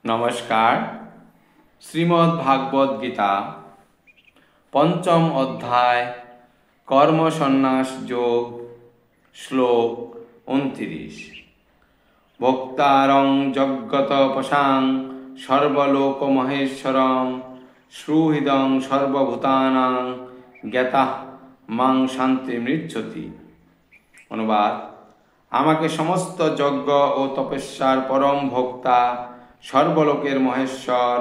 নমস্কার। শ্রীমদ্ ভাগবত গীতা পঞ্চম অধ্যায় কর্ম সন্ন্যাস যোগ শ্লোক 29। ভোক্তারং জগৎপশাং সর্বলোকমহেশ্বরং সুহৃদং সর্বভূতানাং জ্ঞাতঃ মাং শান্তিমৃচ্ছতি। অনুবাদ: আমাকে সমস্ত যজ্ঞ ও তপস্যার পরম ভোক্তা, সর্বলোকের মহেশ্বর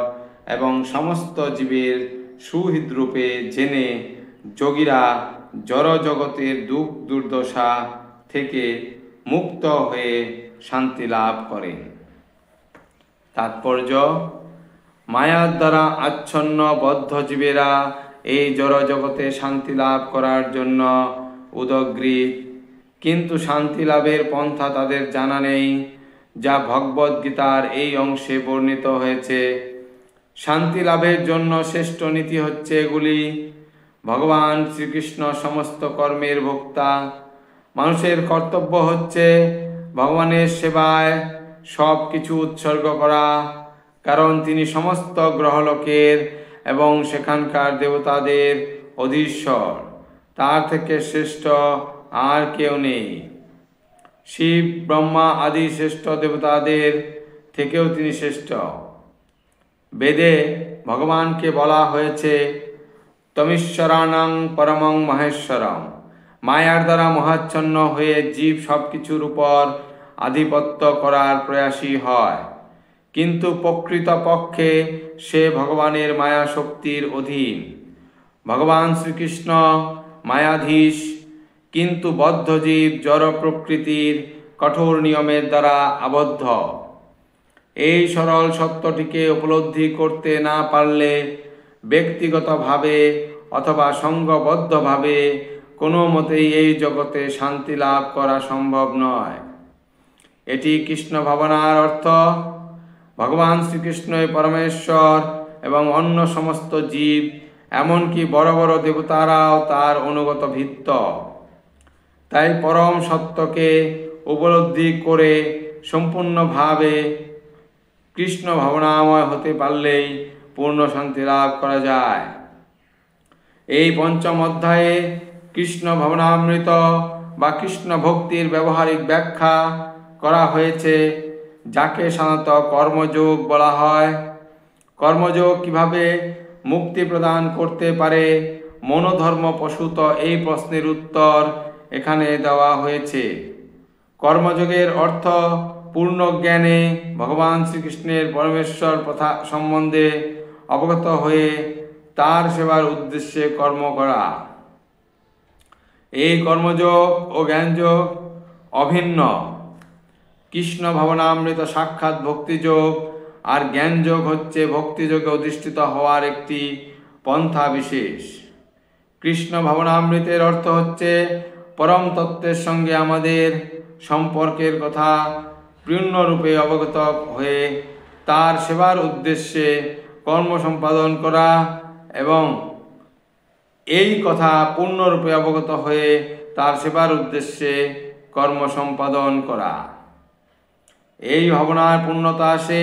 এবং সমস্ত জীবের সুহৃদরূপে জেনে যোগীরা জড়জগতের দুঃখ দুর্দশা থেকে মুক্ত হয়ে শান্তি লাভ করেন। তাৎপর্য: মায়ার দ্বারা আচ্ছন্ন বদ্ধ জীবেরা এই জড়জগতে শান্তি লাভ করার জন্য উদগ্রীব, কিন্তু শান্তি লাভের পন্থা তাদের জানা নেই, যা ভগবদ্গীতার এই অংশে বর্ণিত হয়েছে। শান্তি লাভের জন্য শ্রেষ্ঠ নীতি হচ্ছে এগুলি: ভগবান শ্রীকৃষ্ণ সমস্ত কর্মের ভোক্তা। মানুষের কর্তব্য হচ্ছে ভগবানের সেবায় সব কিছু উৎসর্গ করা, কারণ তিনি সমস্ত গ্রহলোকের এবং সেখানকার দেবতাদের অধীশ্বর। তার থেকে শ্রেষ্ঠ আর কেউ নেই। শিব, ব্রহ্মা আদি শ্রেষ্ঠ দেবতাদের থেকেও তিনি শ্রেষ্ঠ। বেদে ভগবানকে বলা হয়েছে তমীশ্বরাণাং পরমং মহেশ্বরম। মায়ার দ্বারা মোহাচ্ছন্ন হয়ে জীব সব কিছুর উপর আধিপত্য করার প্রয়াসী হয়, কিন্তু প্রকৃতপক্ষে সে ভগবানের মায়া শক্তির অধীন। ভগবান শ্রীকৃষ্ণ মায়াধীশ, কিন্তু বদ্ধজীব জড় প্রকৃতির কঠোর নিয়মের দ্বারা আবদ্ধ। এই সরল সত্যটিকে উপলব্ধি করতে না পারলে ব্যক্তিগতভাবে অথবা সঙ্গবদ্ধভাবে কোনো মতেই এই জগতে শান্তি লাভ করা সম্ভব নয়। এটি কৃষ্ণ ভাবনার অর্থ। ভগবান শ্রীকৃষ্ণই পরমেশ্বর এবং অন্য সমস্ত জীব, এমনকি বড় বড় দেবতারাও তার অনুগত ভৃত্য। তাই পরম সত্যকে উপলব্ধি করে সম্পূর্ণভাবে কৃষ্ণ ভাবনাময় হতে পারলেই পূর্ণ শান্তি লাভ করা যায়। এই পঞ্চম অধ্যায়ে কৃষ্ণ ভাবনামৃত বা কৃষ্ণ ভক্তির ব্যবহারিক ব্যাখ্যা করা হয়েছে, যাকে সাধারণত কর্মযোগ বলা হয়। কর্মযোগ কিভাবে মুক্তি প্রদান করতে পারে মনোধর্ম প্রসূত এই প্রশ্নের উত্তর এখানে দেওয়া হয়েছে। কর্মযোগের অর্থ পূর্ণ জ্ঞানে ভগবান শ্রীকৃষ্ণের পরমেশ্বর প্রথা সম্বন্ধে অবগত হয়ে তার সেবার উদ্দেশ্যে কর্ম করা। এই কর্মযোগ ও জ্ঞানযোগ অভিন্ন। কৃষ্ণ ভাবনামৃত সাক্ষাৎ ভক্তিযোগ আর জ্ঞানযোগ হচ্ছে ভক্তিযোগে অধিষ্ঠিত হওয়ার একটি পন্থা বিশেষ। কৃষ্ণ ভাবনামৃতের অর্থ হচ্ছে পরম তত্ত্বের সঙ্গে আমাদের সম্পর্কের কথা পূর্ণরূপে অবগত হয়ে তার সেবার উদ্দেশ্যে কর্ম সম্পাদন করা, এবং এই কথা পূর্ণরূপে অবগত হয়ে তার সেবার উদ্দেশ্যে কর্ম সম্পাদন করা। এই ভাবনার পূর্ণতা আসে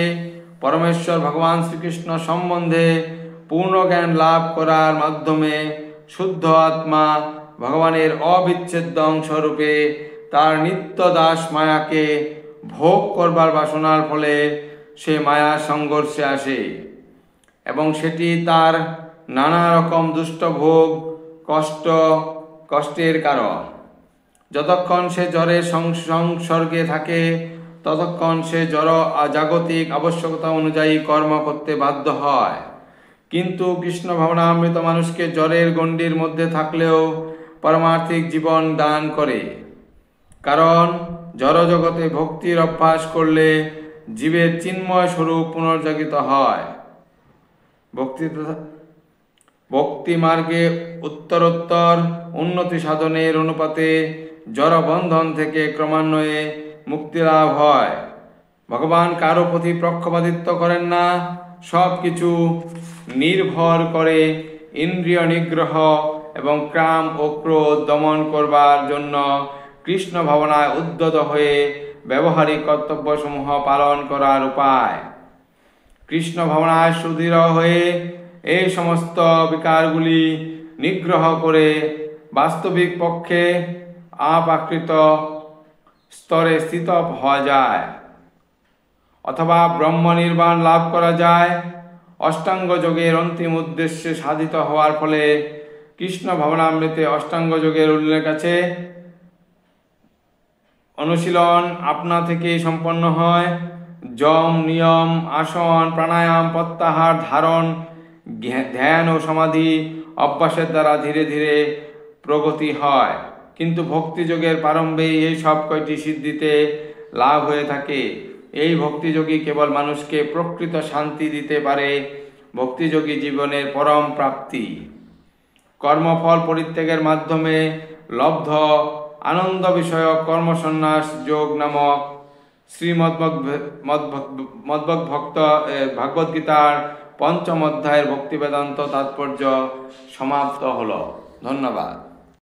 পরমেশ্বর ভগবান শ্রীকৃষ্ণ সম্বন্ধে পূর্ণ জ্ঞান লাভ করার মাধ্যমে। শুদ্ধ আত্মা ভগবানের অবিচ্ছেদ্য অংশরূপে তার নিত্য দাস মায়াকে ভোগ করবার বাসনার ফলে সে মায়ার সংঘর্ষে আসে, এবং সেটি তার নানা রকম দুষ্ট ভোগ কষ্টের কারণ। যতক্ষণ সে জড়ের সংসর্গে থাকে ততক্ষণ সে জাগতিক আবশ্যকতা অনুযায়ী কর্ম করতে বাধ্য হয়। কিন্তু কৃষ্ণ ভাবনামৃত মানুষকে জড়ের গণ্ডির মধ্যে থাকলেও পারমার্থিক জীবন দান করে, কারণ জড়জগতে ভক্তির অভ্যাস করলে জীবের চিন্ময় স্বরূপ পুনর্জাগৃত হয়। ভক্তি মার্গে উত্তরোত্তর উন্নতি সাধনের অনুপাতে জড়বন্ধন থেকে ক্রমান্বয়ে মুক্তিলাভ হয়। ভগবান কারো প্রতি পক্ষপাতিত্ব করেন না। সব কিছু নির্ভর করে ইন্দ্রিয় নিগ্রহ এবং কাম ও ক্রোধ দমন করবার জন্য কৃষ্ণ ভাবনায় উদ্যত হয়ে ব্যবহারিক কর্তব্যসমূহ পালন করার উপায়। কৃষ্ণ ভাবনায় সুদৃঢ় হয়ে এই সমস্ত বিকারগুলি নিগ্রহ করে বাস্তবিক পক্ষে অপ্রাকৃত স্তরে স্থিত হওয়া যায়, অথবা ব্রহ্ম নির্বাণ লাভ করা যায়। অষ্টাঙ্গ যোগের অন্তিম উদ্দেশ্যে সাধিত হওয়ার ফলে কৃষ্ণ ভাবনামৃতে অষ্টাঙ্গ যোগের উল্লেখ আছে। অনুশীলন আপনা থেকেই সম্পন্ন হয়। যম, নিয়ম, আসন, প্রাণায়াম, প্রত্যাহার, ধারণ, ধ্যান ও সমাধি অভ্যাসের দ্বারা ধীরে ধীরে প্রগতি হয়। কিন্তু ভক্তিযোগের প্রারম্ভেই এই সব কয়টি সিদ্ধিতে লাভ হয়ে থাকে। এই ভক্তিযোগী কেবল মানুষকে প্রকৃত শান্তি দিতে পারে। ভক্তিযোগী জীবনের পরম প্রাপ্তি। কর্মফল পরিত্যাগের মাধ্যমে লব্ধ আনন্দ বিষয়ক কর্মসন্ন্যাস যোগ নামক ভাগবত গীতার পঞ্চম অধ্যায়ের ভক্তি বেদান্ত তাৎপর্য সমাপ্ত হল। ধন্যবাদ।